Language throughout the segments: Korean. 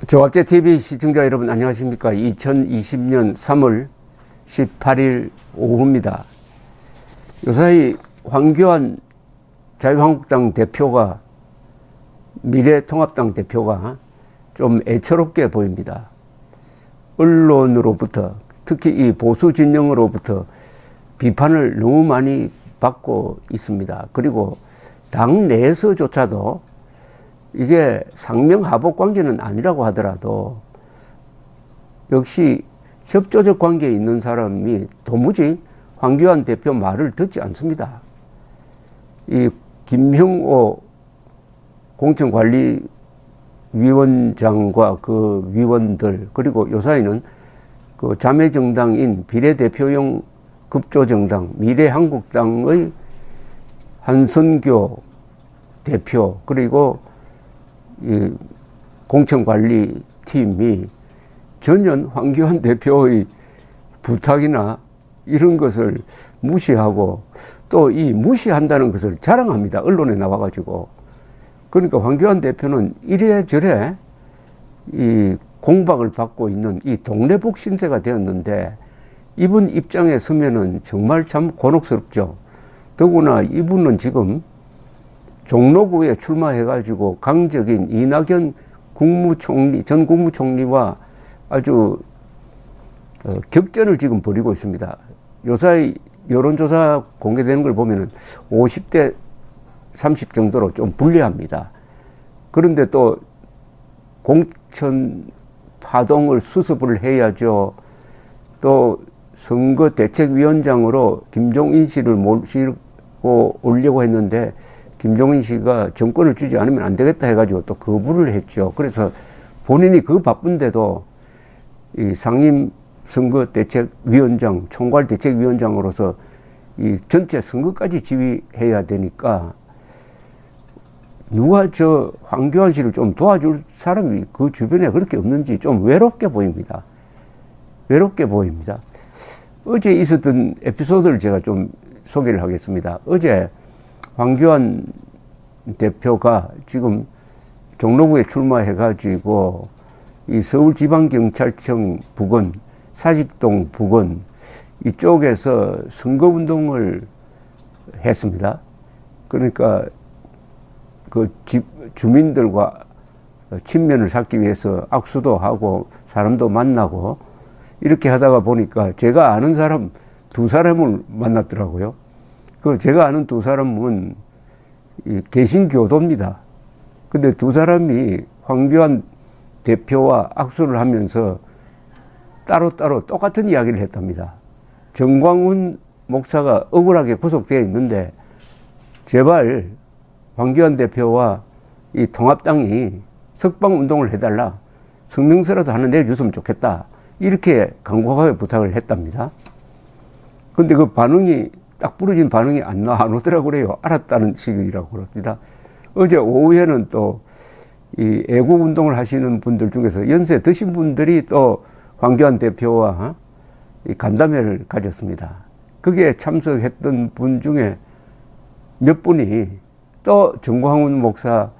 조갑제 TV 시청자 여러분 안녕하십니까. 2020년 3월 18일 오후입니다. 요사이 황교안 자유한국당 대표가 미래통합당 대표가 좀 애처롭게 보입니다. 언론으로부터 특히 이 보수 진영으로부터 비판을 너무 많이 받고 있습니다. 그리고 당 내에서조차도 이게 상명하복 관계는 아니라고 하더라도 역시 협조적 관계에 있는 사람이 도무지 황교안 대표 말을 듣지 않습니다. 이 김형호 공천관리위원장과 그 위원들 그리고 요사이는 그 자매정당인 비례대표용 급조정당 미래한국당의 한선교 대표 그리고 이 공천관리팀이 전혀 황교안 대표의 부탁이나 이런 것을 무시하고 또 이 무시한다는 것을 자랑합니다. 언론에 나와가지고. 그러니까 황교안 대표는 이래저래 이 공박을 받고 있는 이 동네복 신세가 되었는데 이분 입장에 서면은 정말 참 곤혹스럽죠. 더구나 이분은 지금 종로구에 출마해가지고 강적인 이낙연 전 국무총리와 아주 격전을 지금 벌이고 있습니다. 요사이 여론조사 공개되는 걸 보면은 50대 30 정도로 좀 불리합니다. 그런데 또 공천 파동을 수습을 해야죠. 또 선거대책위원장으로 김종인 씨를 모시고 오려고 했는데 김종인 씨가 정권을 주지 않으면 안 되겠다 해가지고 또 거부를 했죠. 그래서 본인이 그 바쁜데도 이 상임 선거대책위원장, 총괄대책위원장으로서 이 전체 선거까지 지휘해야 되니까 누가 저 황교안 씨를 좀 도와줄 사람이 그 주변에 그렇게 없는지 좀 외롭게 보입니다. 외롭게 보입니다. 어제 있었던 에피소드를 제가 좀 소개를 하겠습니다. 어제 황교안 대표가 지금 종로구에 출마해가지고 이 서울지방경찰청 부근, 사직동 부근 이쪽에서 선거운동을 했습니다. 그러니까 그 주민들과 친면을 쌓기 위해서 악수도 하고 사람도 만나고 이렇게 하다가 보니까 제가 아는 사람 두 사람을 만났더라고요. 그 제가 아는 두 사람은 이 개신교도입니다. 근데 두 사람이 황교안 대표와 악수를 하면서 따로따로 똑같은 이야기를 했답니다. 정광훈 목사가 억울하게 구속되어 있는데 제발 황교안 대표와 이 통합당이 석방운동을 해달라. 성명서라도 하나 내줬으면 좋겠다. 이렇게 간곡하게 부탁을 했답니다. 근데 그 반응이 딱 부러진 반응이 안 오더라고 그래요. 알았다는 식이라고 그럽니다. 어제 오후에는 또 이 애국 운동을 하시는 분들 중에서 연세 드신 분들이 또 황교안 대표와 이 간담회를 가졌습니다. 거기에 참석했던 분 중에 몇 분이 또 정광훈 목사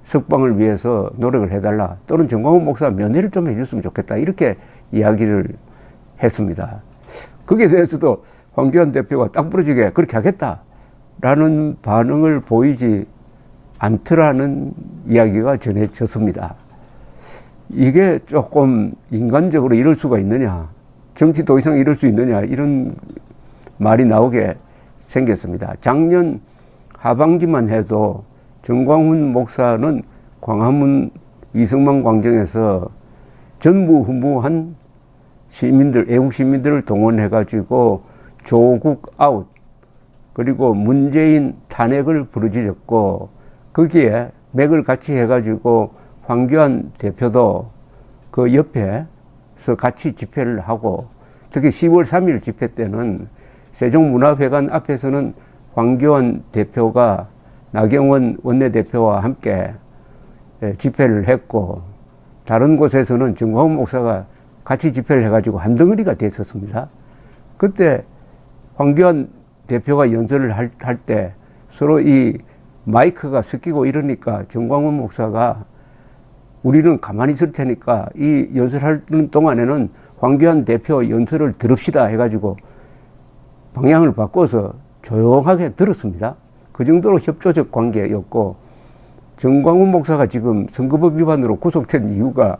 석방을 위해서 노력을 해달라. 또는 정광훈 목사 면회를 좀 해줬으면 좋겠다. 이렇게 이야기를 했습니다. 거기에 대해서도 황교안 대표가 딱 부러지게 그렇게 하겠다라는 반응을 보이지 않더라는 이야기가 전해졌습니다. 이게 조금 인간적으로 이럴 수가 있느냐, 정치 더 이상 이럴 수 있느냐, 이런 말이 나오게 생겼습니다. 작년 하반기만 해도 정광훈 목사는 광화문 이승만 광장에서 전무후무한 시민들, 애국 시민들을 동원해가지고 조국 아웃, 그리고 문재인 탄핵을 부르짖었고, 거기에 맥을 같이 해가지고 황교안 대표도 그 옆에서 같이 집회를 하고, 특히 10월 3일 집회 때는 세종문화회관 앞에서는 황교안 대표가 나경원 원내대표와 함께 집회를 했고, 다른 곳에서는 정광훈 목사가 같이 집회를 해가지고 한 덩어리가 됐었습니다. 그때 황교안 대표가 연설을 할 때 서로 이 마이크가 섞이고 이러니까 정광훈 목사가 우리는 가만히 있을 테니까 이 연설하는 동안에는 황교안 대표 연설을 들읍시다 해가지고 방향을 바꿔서 조용하게 들었습니다. 그 정도로 협조적 관계였고, 정광훈 목사가 지금 선거법 위반으로 구속된 이유가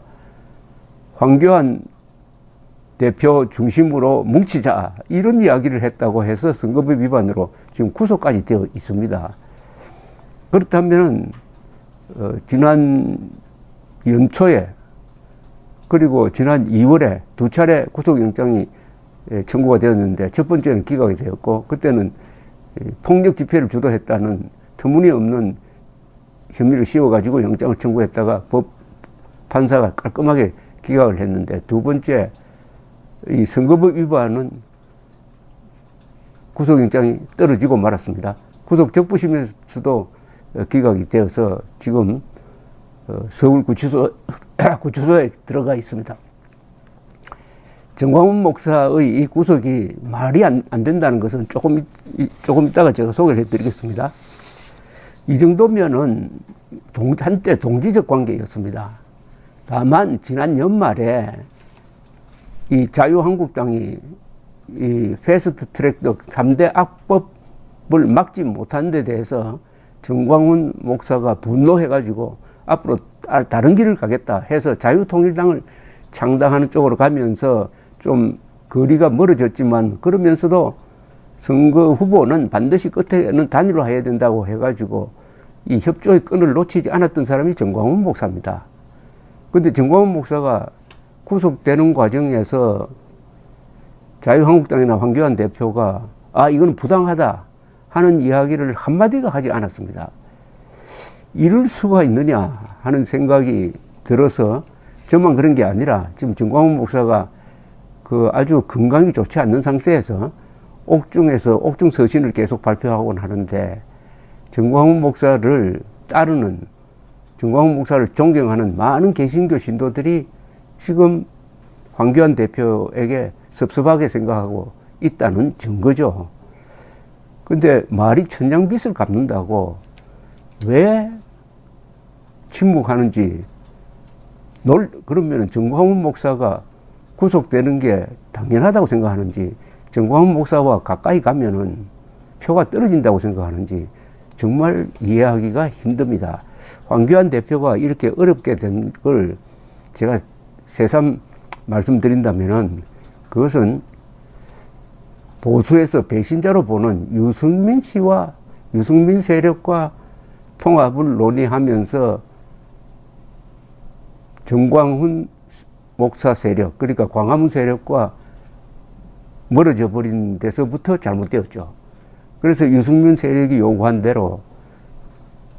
황교안 대표 중심으로 뭉치자 이런 이야기를 했다고 해서 선거법 위반으로 지금 구속까지 되어 있습니다. 그렇다면 지난 연초에 그리고 지난 2월에 두 차례 구속영장이 청구가 되었는데, 첫 번째는 기각이 되었고, 그때는 폭력 집회를 주도했다는 터무니없는 혐의를 씌워가지고 영장을 청구했다가 판사가 깔끔하게 기각을 했는데, 두 번째 이 선거법 위반은 구속영장이 떨어지고 말았습니다. 구속 적부심에서도 기각이 되어서 지금 서울구치소에 들어가 있습니다. 정광훈 목사의 이 구속이 말이 안 된다는 것은 조금 이따가 제가 소개를 해드리겠습니다. 이 정도면은 한때 동지적 관계였습니다. 다만 지난 연말에 이 자유한국당이 이 패스트트랙 3대 악법을 막지 못한 데 대해서 정광훈 목사가 분노해가지고 앞으로 다른 길을 가겠다 해서 자유통일당을 창당하는 쪽으로 가면서 좀 거리가 멀어졌지만, 그러면서도 선거 후보는 반드시 끝에는 단일화 해야 된다고 해가지고 이 협조의 끈을 놓치지 않았던 사람이 정광훈 목사입니다. 근데 정광훈 목사가 구속되는 과정에서 자유한국당이나 황교안 대표가 이건 부당하다 하는 이야기를 한마디도 하지 않았습니다. 이럴 수가 있느냐 하는 생각이 들어서, 저만 그런 게 아니라 지금 정광훈 목사가 아주 건강이 좋지 않는 상태에서 옥중에서 옥중 서신을 계속 발표하곤 하는데, 정광훈 목사를 따르는, 정광훈 목사를 존경하는 많은 개신교 신도들이 지금 황교안 대표에게 섭섭하게 생각하고 있다는 증거죠. 근데 말이 천냥빚을 갚는다고 왜 침묵하는지, 그러면 정광훈 목사가 구속되는 게 당연하다고 생각하는지, 정광훈 목사와 가까이 가면은 표가 떨어진다고 생각하는지 정말 이해하기가 힘듭니다. 황교안 대표가 이렇게 어렵게 된 걸 제가 새삼 말씀드린다면은, 그것은 보수에서 배신자로 보는 유승민 씨와 유승민 세력과 통합을 논의하면서 정광훈 목사 세력, 그러니까 광화문 세력과 멀어져 버린 데서부터 잘못되었죠. 그래서 유승민 세력이 요구한 대로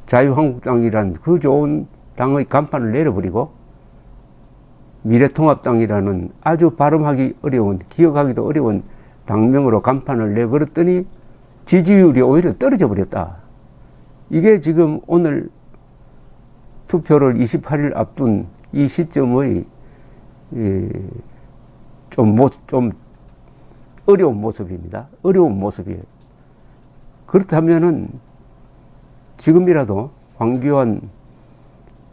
자유한국당이란 그 좋은 당의 간판을 내려버리고 미래통합당이라는 아주 발음하기 어려운, 기억하기도 어려운 당명으로 간판을 내걸었더니 지지율이 오히려 떨어져 버렸다. 이게 지금 오늘 투표를 28일 앞둔 이 시점의 좀 어려운 모습입니다. 어려운 모습이에요. 그렇다면은 지금이라도 황교안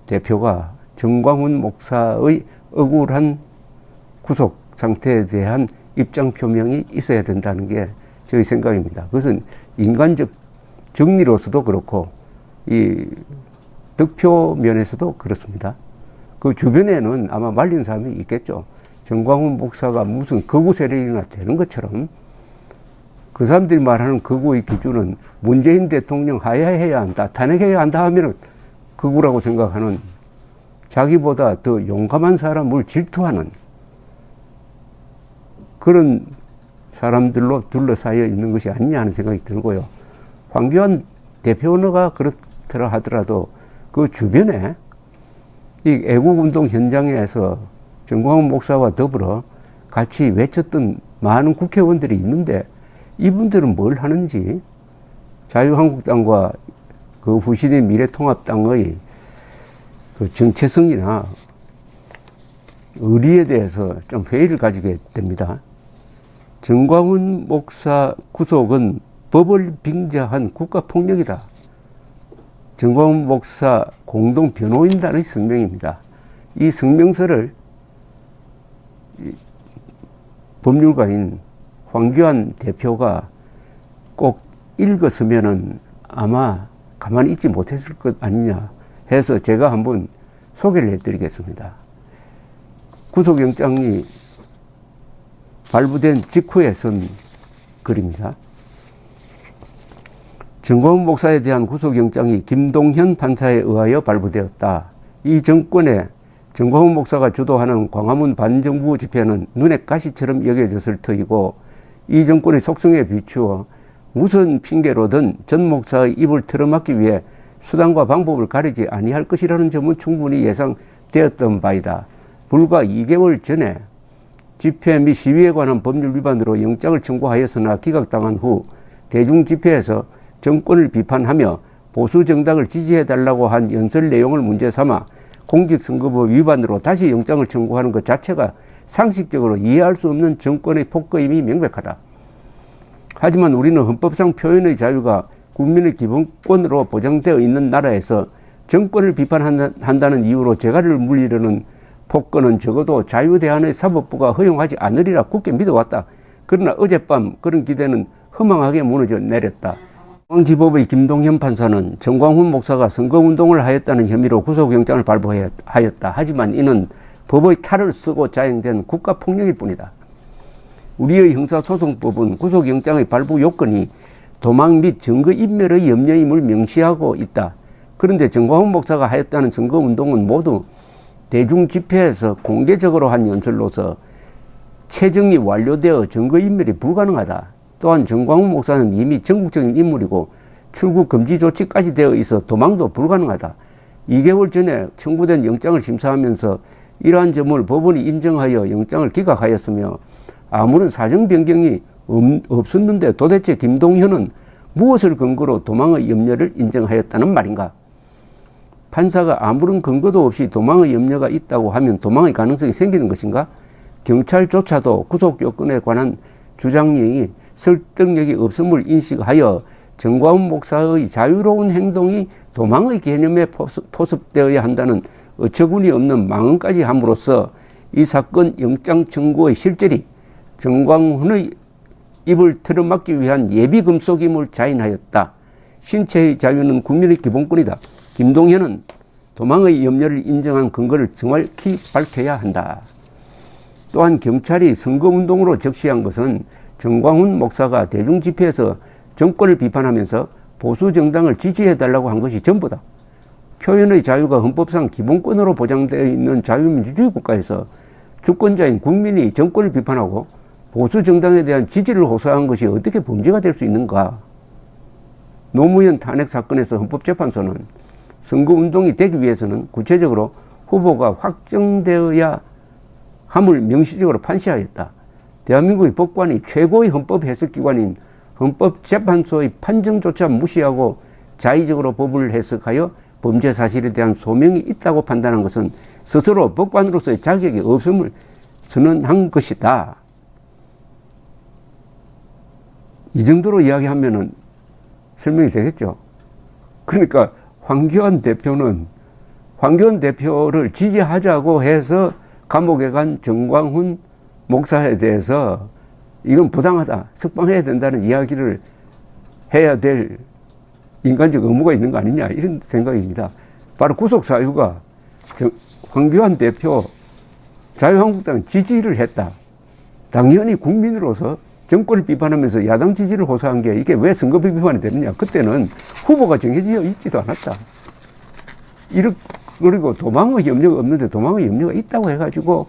대표가 정광훈 목사의 억울한 구속 상태에 대한 입장 표명이 있어야 된다는 게 저희 생각입니다. 그것은 인간적 정리로서도 그렇고 이 득표 면에서도 그렇습니다. 그 주변에는 아마 말린 사람이 있겠죠. 정광훈 목사가 무슨 극우 세력이나 되는 것처럼, 그 사람들이 말하는 극우의 기준은 문재인 대통령 하야해야 한다, 탄핵해야 한다 하면은 극우라고 생각하는, 자기보다 더 용감한 사람을 질투하는 그런 사람들로 둘러싸여 있는 것이 아니냐 하는 생각이 들고요. 황교안 대표가 그렇더라 하더라도 그 주변에 이 애국운동 현장에서 정광훈 목사와 더불어 같이 외쳤던 많은 국회의원들이 있는데, 이분들은 뭘 하는지, 자유한국당과 그 후신인 미래통합당의 그 정체성이나 의리에 대해서 좀 회의를 가지게 됩니다. 정광훈 목사 구속은 법을 빙자한 국가폭력이다. 정광훈 목사 공동 변호인단의 성명입니다. 이 성명서를 법률가인 황교안 대표가 꼭 읽었으면은 아마 가만히 있지 못했을 것 아니냐 해서 제가 한번 소개를 해드리겠습니다. 구속영장이 발부된 직후에 쓴 글입니다. 정광훈 목사에 대한 구속영장이 김동현 판사에 의하여 발부되었다. 이 정권에 정광훈 목사가 주도하는 광화문 반정부 집회는 눈에 가시처럼 여겨졌을 터이고 이 정권의 속성에 비추어 무슨 핑계로든 전 목사의 입을 틀어막기 위해 수단과 방법을 가리지 아니할 것이라는 점은 충분히 예상되었던 바이다. 불과 2개월 전에 집회 및 시위에 관한 법률 위반으로 영장을 청구하였으나 기각당한 후 대중집회에서 정권을 비판하며 보수 정당을 지지해달라고 한 연설 내용을 문제 삼아 공직선거법 위반으로 다시 영장을 청구하는 것 자체가 상식적으로 이해할 수 없는 정권의 폭거임이 명백하다. 하지만 우리는 헌법상 표현의 자유가 국민의 기본권으로 보장되어 있는 나라에서 정권을 비판한다는 이유로 재갈을 물리려는 폭거는 적어도 자유대한의 사법부가 허용하지 않으리라 굳게 믿어왔다. 그러나 어젯밤 그런 기대는 허망하게 무너져 내렸다. 중앙지법의 김동현 판사는 정광훈 목사가 선거운동을 하였다는 혐의로 구속영장을 발부하였다. 하지만 이는 법의 탈을 쓰고 자행된 국가폭력일 뿐이다. 우리의 형사소송법은 구속영장의 발부 요건이 도망 및 증거인멸의 염려임을 명시하고 있다. 그런데 정광훈 목사가 하였다는 선거운동은 모두 대중집회에서 공개적으로 한 연설로서 채정이 완료되어 증거인멸이 불가능하다. 또한 정광훈 목사는 이미 전국적인 인물이고 출국 금지 조치까지 되어 있어 도망도 불가능하다. 2개월 전에 청구된 영장을 심사하면서 이러한 점을 법원이 인정하여 영장을 기각하였으며 아무런 사정 변경이 없었는데 도대체 김동현은 무엇을 근거로 도망의 염려를 인정하였다는 말인가? 판사가 아무런 근거도 없이 도망의 염려가 있다고 하면 도망의 가능성이 생기는 것인가? 경찰조차도 구속 요건에 관한 주장이 설득력이 없음을 인식하여 정광훈 목사의 자유로운 행동이 도망의 개념에 포섭되어야 한다는 어처구니 없는 망언까지 함으로써 이 사건 영장 청구의 실절이 정광훈의 입을 틀어막기 위한 예비 금속임을 자인하였다. 신체의 자유는 국민의 기본권이다. 김동현은 도망의 염려를 인정한 근거를 정확히 밝혀야 한다. 또한 경찰이 선거운동으로 적시한 것은 정광훈 목사가 대중집회에서 정권을 비판하면서 보수 정당을 지지해달라고 한 것이 전부다. 표현의 자유가 헌법상 기본권으로 보장되어 있는 자유민주주의 국가에서 주권자인 국민이 정권을 비판하고 보수 정당에 대한 지지를 호소한 것이 어떻게 범죄가 될 수 있는가? 노무현 탄핵 사건에서 헌법재판소는 선거운동이 되기 위해서는 구체적으로 후보가 확정되어야 함을 명시적으로 판시하였다. 대한민국의 법관이 최고의 헌법 해석기관인 헌법재판소의 판정조차 무시하고 자의적으로 법을 해석하여 범죄 사실에 대한 소명이 있다고 판단한 것은 스스로 법관으로서의 자격이 없음을 선언한 것이다. 이 정도로 이야기하면은 설명이 되겠죠. 그러니까 황교안 대표를 지지하자고 해서 감옥에 간 정광훈 목사에 대해서 이건 부당하다, 석방해야 된다는 이야기를 해야 될 인간적 의무가 있는 거 아니냐, 이런 생각입니다. 바로 구속사유가 황교안 대표 자유한국당 지지를 했다. 당연히 국민으로서 정권을 비판하면서 야당 지지를 호소한 게 이게 왜 선거법 위반이 되느냐. 그때는 후보가 정해져 있지도 않았다. 그리고 도망의 염려가 없는데 도망의 염려가 있다고 해가지고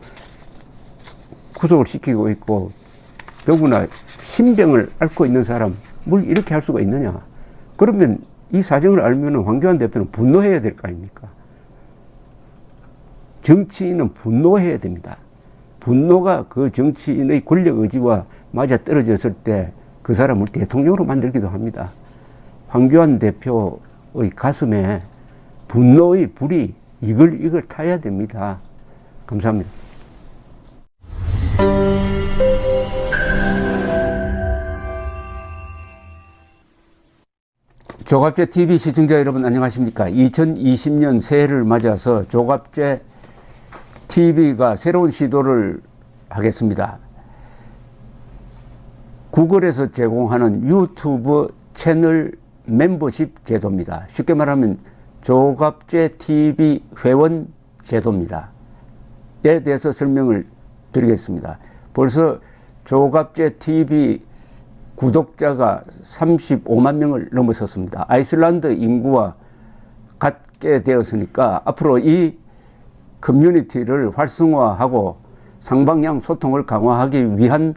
구속을 시키고 있고, 더구나 신병을 앓고 있는 사람을 이렇게 할 수가 있느냐. 그러면 이 사정을 알면 황교안 대표는 분노해야 될 거 아닙니까? 정치인은 분노해야 됩니다. 분노가 그 정치인의 권력 의지와 맞아 떨어졌을 때 그 사람을 대통령으로 만들기도 합니다. 황교안 대표의 가슴에 분노의 불이 이걸 타야 됩니다. 감사합니다. 조갑제 TV 시청자 여러분 안녕하십니까? 2020년 새해를 맞아서 조갑제 TV가 새로운 시도를 하겠습니다. 구글에서 제공하는 유튜브 채널 멤버십 제도입니다. 쉽게 말하면 조갑제 TV 회원 제도입니다. 에 대해서 설명을 드리겠습니다. 벌써 조갑제 TV 구독자가 35만 명을 넘어섰습니다. 아이슬란드 인구와 같게 되었으니까 앞으로 이 커뮤니티를 활성화하고 상방향 소통을 강화하기 위한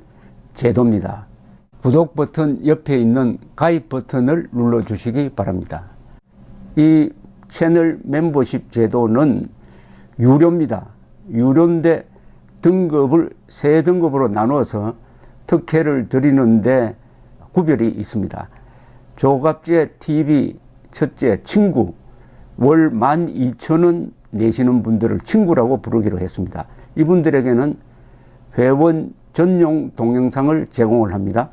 제도입니다. 구독 버튼 옆에 있는 가입 버튼을 눌러주시기 바랍니다. 이 채널 멤버십 제도는 유료입니다. 유료인데 등급을 세 등급으로 나누어서 특혜를 드리는데 구별이 있습니다. 조갑제 TV 첫째 친구, 월 12,000원 내시는 분들을 친구라고 부르기로 했습니다. 이분들에게는 회원 전용 동영상을 제공을 합니다.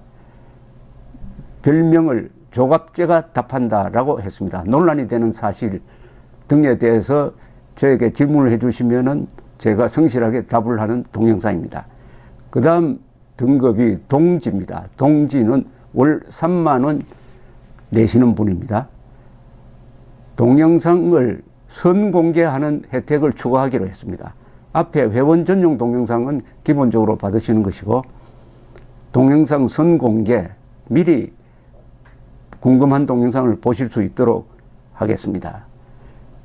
별명을 조갑제가 답한다라고 했습니다. 논란이 되는 사실 등에 대해서 저에게 질문을 해주시면은 제가 성실하게 답을 하는 동영상입니다. 그 다음 등급이 동지입니다. 동지는 월 3만 원 내시는 분입니다. 동영상을 선공개하는 혜택을 추가하기로 했습니다. 앞에 회원 전용 동영상은 기본적으로 받으시는 것이고, 동영상 선공개, 미리 궁금한 동영상을 보실 수 있도록 하겠습니다.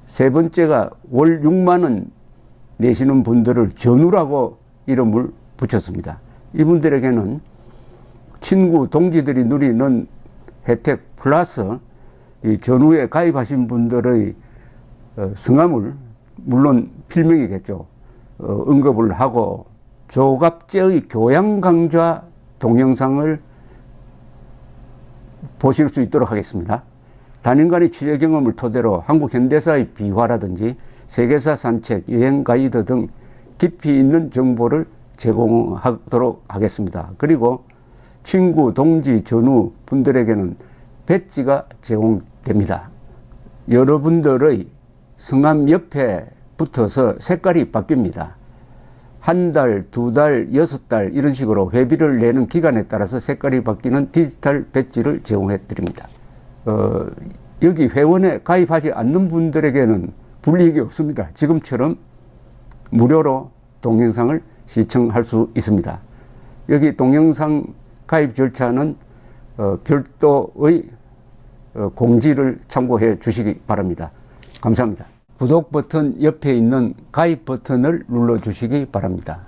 세 번째가 월 6만 원 내시는 분들을 전우라고 이름을 붙였습니다. 이분들에게는 친구, 동지들이 누리는 혜택 플러스 이 전우에 가입하신 분들의 성함을, 물론 필명이겠죠, 언급을 하고 조갑제의 교양 강좌 동영상을 보실 수 있도록 하겠습니다. 단연간의 취재 경험을 토대로 한국 현대사의 비화라든지 세계사 산책, 여행 가이드 등 깊이 있는 정보를 제공하도록 하겠습니다. 그리고 친구, 동지, 전우 분들에게는 배지가 제공됩니다. 여러분들의 성함 옆에 붙어서 색깔이 바뀝니다. 한 달, 두 달, 6달 이런 식으로 회비를 내는 기간에 따라서 색깔이 바뀌는 디지털 배지를 제공해 드립니다. 여기 회원에 가입하지 않는 분들에게는 불이익이 없습니다. 지금처럼 무료로 동영상을 시청할 수 있습니다. 여기 동영상 가입 절차는 별도의 공지를 참고해 주시기 바랍니다. 감사합니다. 구독 버튼 옆에 있는 가입 버튼을 눌러 주시기 바랍니다.